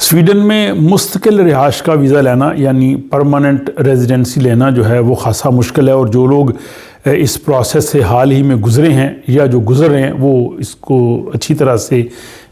Sweden में मुस्तकिल रिहाइश का वीज़ा लेना यानी परमानेंट रेजिडेंसी लेना जो है वो ख़ासा मुश्किल है, और जो लोग इस प्रोसेस से हाल ही में गुज़रे हैं या जो गुज़र रहे हैं वो इसको अच्छी तरह से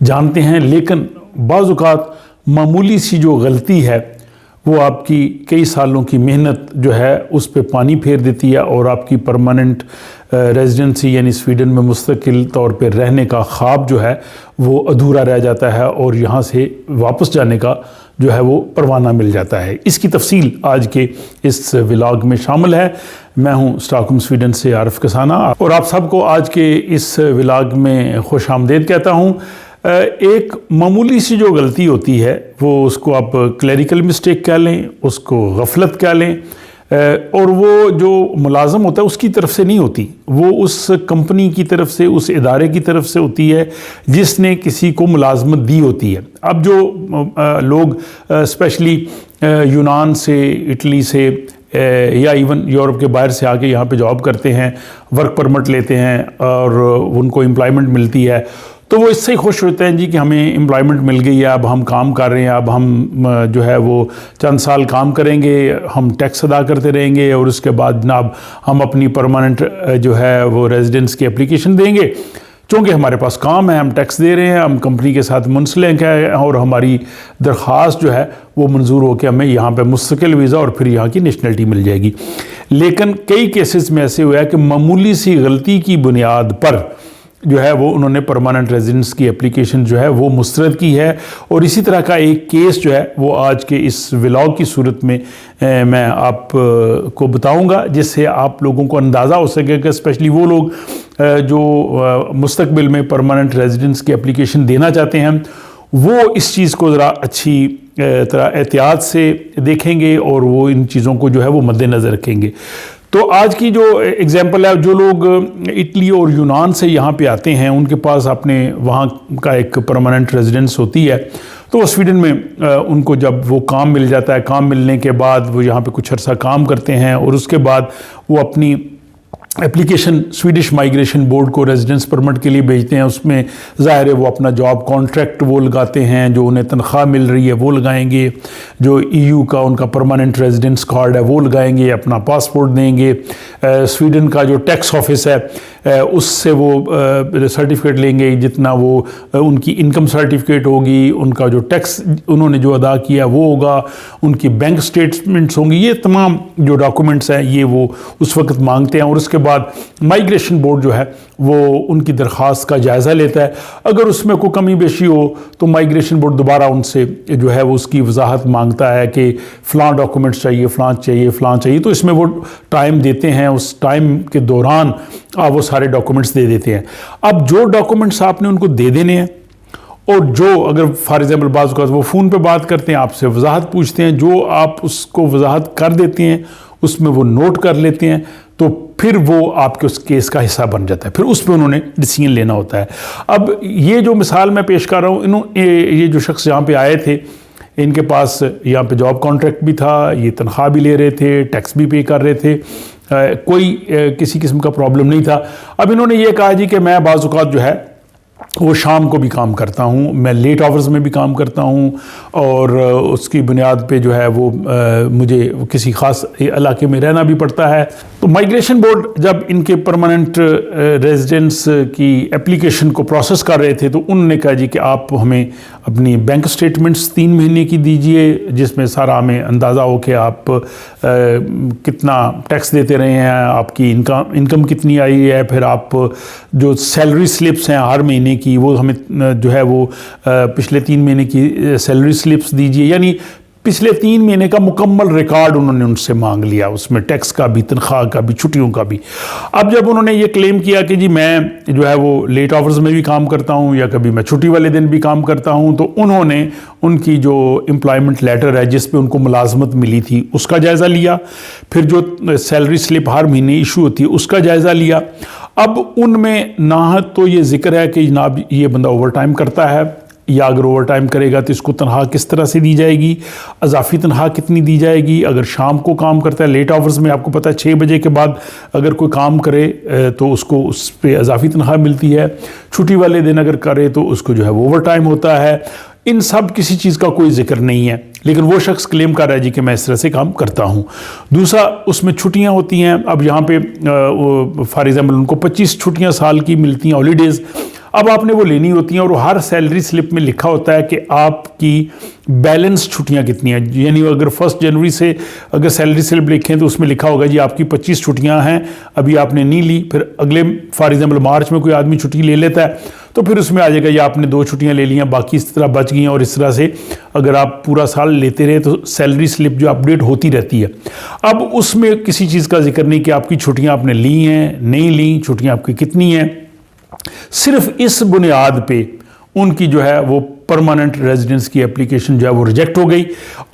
जानते हैं। लेकिन बाज़ औक़ात मामूली सी जो गलती है वो आपकी कई सालों की मेहनत जो है उस पे पानी फेर देती है, और आपकी परमानेंट रेजिडेंसी यानी स्वीडन में मुस्तकिल तौर पे रहने का ख्वाब जो है वो अधूरा रह जाता है, और यहाँ से वापस जाने का जो है वो परवाना मिल जाता है। इसकी तफसील आज के इस व्लॉग में शामिल है। मैं हूँ स्टॉकहोम स्वीडन से आरिफ कसाना, और आप सबको आज के इस व्लॉग में खुश आमदेद कहता हूँ। एक मामूली सी जो गलती होती है वो उसको आप क्लरिकल मिस्टेक कह लें, उसको गफलत कह लें, और वो जो मुलाजम होता है उसकी तरफ से नहीं होती, वो उस कंपनी की तरफ से, उस इदारे की तरफ से होती है जिसने किसी को मुलाजमत दी होती है। अब जो लोग स्पेशली यूनान से, इटली से या इवन यूरोप के बाहर से आके यहाँ पे जॉब करते हैं, वर्क परमिट लेते हैं और उनको एम्प्लॉयमेंट मिलती है, तो वो इससे ही खुश होते हैं जी कि हमें एम्प्लॉयमेंट मिल गई है, अब हम काम कर रहे हैं, अब हम जो है वो चंद साल काम करेंगे, हम टैक्स अदा करते रहेंगे, और उसके बाद जनाब हम अपनी परमानेंट जो है वो रेजिडेंस की एप्लीकेशन देंगे। चूँकि हमारे पास काम है, हम टैक्स दे रहे हैं, हम कंपनी के साथ मुंसलिक हैं, और हमारी दरख्वास्त जो है वो मंजूर होकर हमें यहाँ पे मुस्तकिल वीज़ा और फिर यहाँ की नेशनलिटी मिल जाएगी। लेकिन कई केसेस में ऐसे हुआ है कि मामूली सी गलती की बुनियाद पर जो है वो उन्होंने परमानेंट रेजिडेंस की एप्लीकेशन जो है वो मुस्तरद की है। और इसी तरह का एक केस जो है वो आज के इस व्लॉग की सूरत में मैं आप को बताऊंगा, जिससे आप लोगों को अंदाज़ा हो सकेगा, स्पेशली वो लोग जो मुस्तकबिल में परमानेंट रेजिडेंस की एप्लीकेशन देना चाहते हैं, वो इस चीज़ को ज़रा अच्छी तरह एहतियात से देखेंगे और वो इन चीज़ों को जो है वो मद्देनज़र रखेंगे। तो आज की जो एग्जांपल है, जो लोग इटली और यूनान से यहाँ पे आते हैं, उनके पास अपने वहाँ का एक परमानेंट रेजिडेंस होती है, तो वो स्वीडन में उनको जब वो काम मिल जाता है, काम मिलने के बाद वो यहाँ पे कुछ अर्सा काम करते हैं, और उसके बाद वो अपनी एप्लीकेशन स्वीडिश माइग्रेशन बोर्ड को रेजिडेंस परमिट के लिए भेजते हैं। उसमें ज़ाहिर है वो अपना जॉब कॉन्ट्रैक्ट वो लगाते हैं, जो उन्हें तनख्वाह मिल रही है वो लगाएंगे, जो ईयू का उनका परमानेंट रेजिडेंस कार्ड है वो लगाएंगे, अपना पासपोर्ट देंगे, स्वीडन का जो टैक्स ऑफिस है उससे वो सर्टिफिकेट लेंगे, जितना वो उनकी इनकम सर्टिफिकेट होगी, उनका जो टैक्स उन्होंने जो अदा किया वो होगा, उनकी बैंक स्टेटमेंट्स होंगी, ये तमाम जो डॉक्यूमेंट्स हैं ये वो उस वक्त मांगते हैं। और उसके बाद माइग्रेशन बोर्ड जो है वो उनकी दरख्वास्त का जायज़ा लेता है। अगर उसमें कोई कमी बेशी हो तो माइग्रेशन बोर्ड दोबारा उनसे जो है वो उसकी वजाहत मांगता है कि फ़लाँ डॉक्यूमेंट्स चाहिए, फ़लाँ चाहिए, फ़लाँ चाहिए, तो इसमें वो टाइम देते हैं, उस टाइम के दौरान आप वो सारे डॉक्यूमेंट्स दे देते हैं। अब जो डॉक्यूमेंट्स आपने उनको दे देने हैं, और जो अगर फॉर एग्जांपल बाज़ औक़ात वो फ़ोन पे बात करते हैं, आपसे वजाहत पूछते हैं, जो आप उसको वजाहत कर देते हैं उसमें वो नोट कर लेते हैं, तो फिर वो आपके उस केस का हिस्सा बन जाता है, फिर उस पर उन्होंने डिसीजन लेना होता है। अब ये जो मिसाल मैं पेश कर रहा हूँ, ये जो शख्स यहाँ पे आए थे, इनके पास यहाँ पे जॉब कॉन्ट्रैक्ट भी था, ये तनख्वाह भी ले रहे थे, टैक्स भी पे कर रहे थे, कोई किसी किस्म का प्रॉब्लम नहीं था। अब इन्होंने ये कहा जी कि मैं बाज़ औक़ात जो है वो शाम को भी काम करता हूँ, मैं लेट आवर्स में भी काम करता हूँ, और उसकी बुनियाद पे जो है वो मुझे किसी ख़ास इलाके में रहना भी पड़ता है। तो माइग्रेशन बोर्ड जब इनके परमानेंट रेजिडेंस की एप्लीकेशन को प्रोसेस कर रहे थे, तो उन्होंने कहा जी कि आप हमें अपनी बैंक स्टेटमेंट्स 3 महीने की दीजिए, जिसमें सारा हमें अंदाज़ा हो कि आप कितना टैक्स देते रहे हैं, आपकी इनकम कितनी आई है, फिर आप जो सैलरी स्लिप्स हैं हर महीने की वो हमें जो है वो पिछले 3 महीने की सैलरी स्लिप्स दीजिए, यानी पिछले 3 महीने का मुकम्मल रिकॉर्ड उन्होंने उनसे मांग लिया, उसमें टैक्स का भी, तनख्वाह का भी, छुट्टियों का भी। अब जब उन्होंने ये क्लेम किया कि जी मैं जो है वो लेट आवर्स में भी काम करता हूँ या कभी मैं छुट्टी वाले दिन भी काम करता हूँ, तो उन्होंने उनकी जो एम्प्लॉयमेंट लेटर है जिस पे उनको मुलाजमत मिली थी उसका जायज़ा लिया, फिर जो सैलरी स्लिप हर महीने इशू होती है उसका जायज़ा लिया। अब उनमें ना तो ये जिक्र है कि जनाब ये बंदा ओवर टाइम करता है, या अगर ओवर टाइम करेगा तो इसको तनख्वाह किस तरह से दी जाएगी, अजाफी तनख्वाह कितनी दी जाएगी, अगर शाम को काम करता है लेट आवर्स में, आपको पता है 6 बजे के बाद अगर कोई काम करे तो उसको उस पर अजाफी तनख्वाह मिलती है, छुट्टी वाले दिन अगर करे तो उसको जो है वो ओवर टाइम होता है, इन सब किसी चीज़ का कोई जिक्र नहीं है, लेकिन वो शख्स क्लेम कर रहा है जी कि मैं इस तरह से काम करता हूँ। दूसरा, उसमें छुट्टियाँ होती हैं। अब यहाँ पे फॉर एग्जाम्पल उनको 25 छुट्टियाँ साल की मिलती हैं, हॉलीडेज़। अब आपने वो लेनी होती हैं और हर सैलरी स्लिप में लिखा होता है कि आपकी बैलेंस छुट्टियां कितनी हैं। यानी अगर 1 जनवरी से अगर सैलरी स्लिप लिखें तो उसमें लिखा होगा जी आपकी 25 छुट्टियां हैं, अभी आपने नहीं ली, फिर अगले फॉर एग्जाम्पल मार्च में कोई आदमी छुट्टी ले लेता है तो फिर उसमें आ जाएगा ये आपने 2 छुट्टियां ले ली हैं, बाकी इस तरह बच गई हैं। और इस तरह से अगर आप पूरा साल लेते रहे तो सैलरी स्लिप जो अपडेट होती रहती है। अब उसमें किसी चीज़ का जिक्र नहीं कि आपकी छुट्टियाँ आपने ली हैं, नहीं ली, छुट्टियाँ आपकी कितनी हैं। सिर्फ इस बुनियाद पे उनकी जो है वो परमानेंट रेजिडेंस की एप्लीकेशन जो है वो रिजेक्ट हो गई।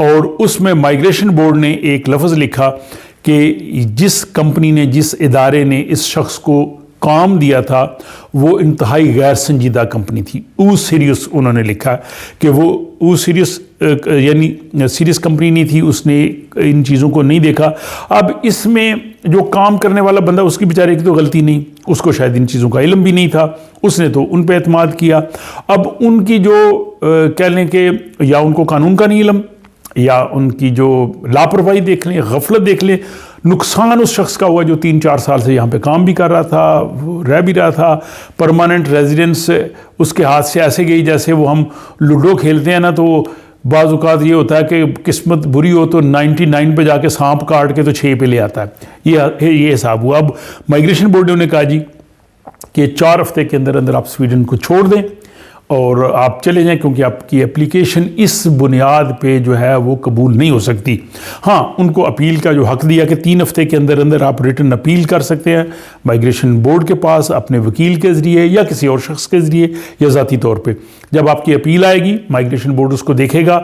और उसमें माइग्रेशन बोर्ड ने एक लफ्ज़ लिखा कि जिस कंपनी ने, जिस इदारे ने इस शख्स को काम दिया था वो इंतहाई गैर संजीदा कंपनी थी। ऊ सीरियस उन्होंने लिखा कि वो ऊ सीरियस यानी सीरियस कंपनी नहीं थी, उसने इन चीज़ों को नहीं देखा। अब इसमें जो काम करने वाला बंदा, उसकी बेचारे की तो गलती नहीं, उसको शायद इन चीज़ों का इल्म भी नहीं था, उसने तो उन पे एतमाद किया। अब उनकी जो कह लें कि या उनको कानून का नहीं इल्म, या उनकी जो लापरवाही देख लें, गफलत देख लें, नुकसान उस शख्स का हुआ जो 3-4 साल से यहाँ पे काम भी कर रहा था, वो रह भी रहा था। परमानेंट रेजिडेंस उसके हाथ से ऐसे गई जैसे वो हम लूडो खेलते हैं ना, तो बाज़ औक़ात ये होता है कि किस्मत बुरी हो तो 99 पे जाके सांप काट के तो 6 पे ले आता है। ये हिसाब हुआ। अब माइग्रेशन बोर्ड ने उन्हें कहा जी कि 4 हफ्ते के अंदर अंदर आप स्वीडन को छोड़ दें और आप चले जाएं, क्योंकि आपकी एप्लीकेशन इस बुनियाद पे जो है वो कबूल नहीं हो सकती। हाँ, उनको अपील का जो हक दिया कि 3 हफ्ते के अंदर अंदर आप रिटर्न अपील कर सकते हैं माइग्रेशन बोर्ड के पास, अपने वकील के ज़रिए या किसी और शख्स के ज़रिए या ज़ाती तौर पे। जब आपकी अपील आएगी, माइग्रेशन बोर्ड उसको देखेगा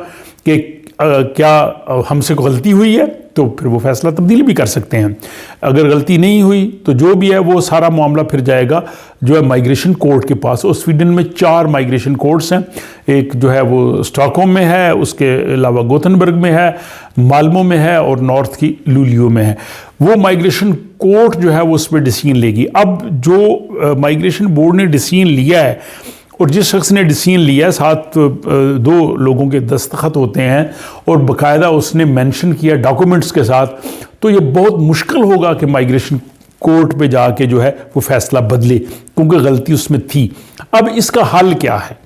कि क्या हमसे कोई गलती हुई है, तो फिर वो फैसला तब्दील भी कर सकते हैं। अगर गलती नहीं हुई तो जो भी है वो सारा मामला फिर जाएगा जो है माइग्रेशन कोर्ट के पास। और स्वीडन में 4 माइग्रेशन कोर्ट्स हैं, एक जो है वो स्टॉकहोम में है, उसके अलावा गोथनबर्ग में है, माल्मो में है और नॉर्थ की लुलियो में है। वो माइग्रेशन कोर्ट जो है वो उस पर डिसीजन लेगी। अब जो माइग्रेशन बोर्ड ने डिसीजन लिया है और जिस शख्स ने डिसीजन लिया है, साथ 2 लोगों के दस्तखत होते हैं और बाकायदा उसने मेंशन किया डॉक्यूमेंट्स के साथ, तो ये बहुत मुश्किल होगा कि माइग्रेशन कोर्ट पे जाके जो है वो फैसला बदले, क्योंकि गलती उसमें थी। अब इसका हल क्या है?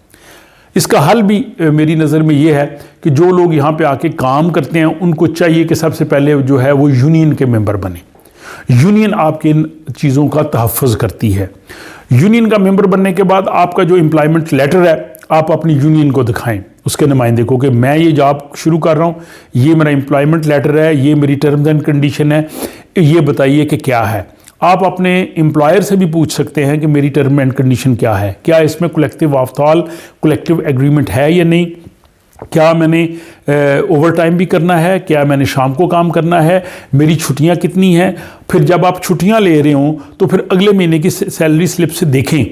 इसका हल भी मेरी नज़र में ये है कि जो लोग यहाँ पे आके काम करते हैं उनको चाहिए कि सबसे पहले जो है वो यूनियन के मेंबर बने। यूनियन आपके इन चीज़ों का तहफ़्फ़ुज़ करती है। यूनियन का मेंबर बनने के बाद आपका जो एम्प्लॉयमेंट लेटर है आप अपनी यूनियन को दिखाएं, उसके नुमाइंदे को, कि मैं ये जॉब शुरू कर रहा हूँ, ये मेरा एम्प्लॉयमेंट लेटर है, ये मेरी टर्म्स एंड कंडीशन है, ये बताइए कि क्या है। आप अपने एम्प्लॉयर से भी पूछ सकते हैं कि मेरी टर्म एंड कंडीशन क्या है, क्या इसमें कलेक्टिव आफ्ताल, कलेक्टिव एग्रीमेंट है या नहीं, क्या मैंने ओवर टाइम भी करना है, क्या मैंने शाम को काम करना है, मेरी छुट्टियां कितनी हैं। फिर जब आप छुट्टियां ले रहे हों तो फिर अगले महीने की सैलरी स्लिप से देखें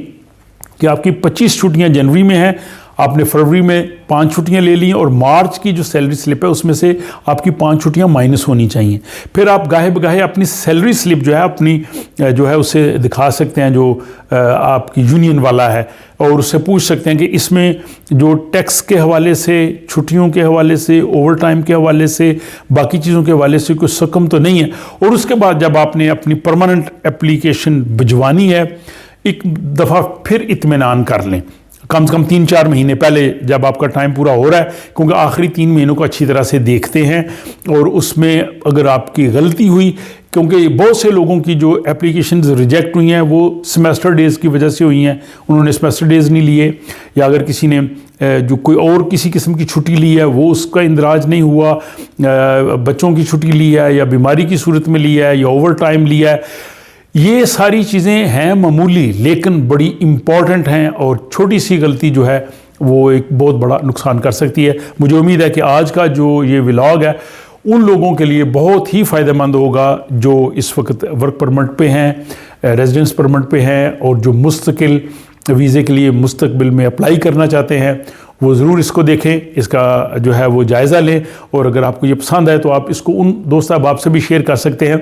कि आपकी 25 छुट्टियां जनवरी में हैं, आपने फरवरी में 5 छुट्टियां ले ली और मार्च की जो सैलरी स्लिप है उसमें से आपकी 5 छुट्टियां माइनस होनी चाहिए। फिर आप गाहे बगाहे अपनी सैलरी स्लिप जो है अपनी जो है उसे दिखा सकते हैं जो आपकी यूनियन वाला है, और उससे पूछ सकते हैं कि इसमें जो टैक्स के हवाले से, छुट्टियों के हवाले से, ओवर टाइम के हवाले से, बाकी चीज़ों के हवाले से कोई सकम तो नहीं है। और उसके बाद जब आपने अपनी परमानेंट एप्लीकेशन भिजवानी है, एक दफ़ा फिर इत्मीनान कर लें, कम से कम 3-4 महीने पहले जब आपका टाइम पूरा हो रहा है, क्योंकि आखिरी 3 महीनों को अच्छी तरह से देखते हैं। और उसमें अगर आपकी गलती हुई, क्योंकि बहुत से लोगों की जो एप्लीकेशंस रिजेक्ट हुई हैं वो सेमेस्टर डेज़ की वजह से हुई हैं, उन्होंने सेमेस्टर डेज़ नहीं लिए, या अगर किसी ने जो कोई और किसी किस्म की छुट्टी ली है वो उसका इंदराज नहीं हुआ, बच्चों की छुट्टी ली है या बीमारी की सूरत में लिया है या ओवर टाइम लिया है। ये सारी चीज़ें हैं मामूली लेकिन बड़ी इम्पॉर्टेंट हैं, और छोटी सी गलती जो है वो एक बहुत बड़ा नुकसान कर सकती है। मुझे उम्मीद है कि आज का जो ये व्लॉग है उन लोगों के लिए बहुत ही फ़ायदेमंद होगा जो इस वक्त वर्क परमिट पे हैं, रेजिडेंस परमिट पे हैं, और जो मुस्तकिल वीज़े के लिए मुस्तकबिल में अप्लाई करना चाहते हैं वो ज़रूर इसको देखें, इसका जो है वो जायज़ा लें। और अगर आपको ये पसंद आए तो आप इसको उन दोस्त अहबाब से भी शेयर कर सकते हैं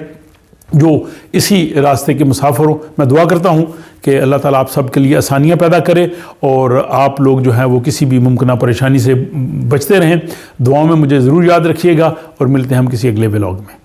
जो इसी रास्ते के मुसाफिर हो। मैं दुआ करता हूँ कि अल्लाह ताला आप सब के लिए आसानियाँ पैदा करे और आप लोग जो हैं वो किसी भी मुमकिन परेशानी से बचते रहें। दुआओं में मुझे ज़रूर याद रखिएगा और मिलते हैं हम किसी अगले व्लॉग में।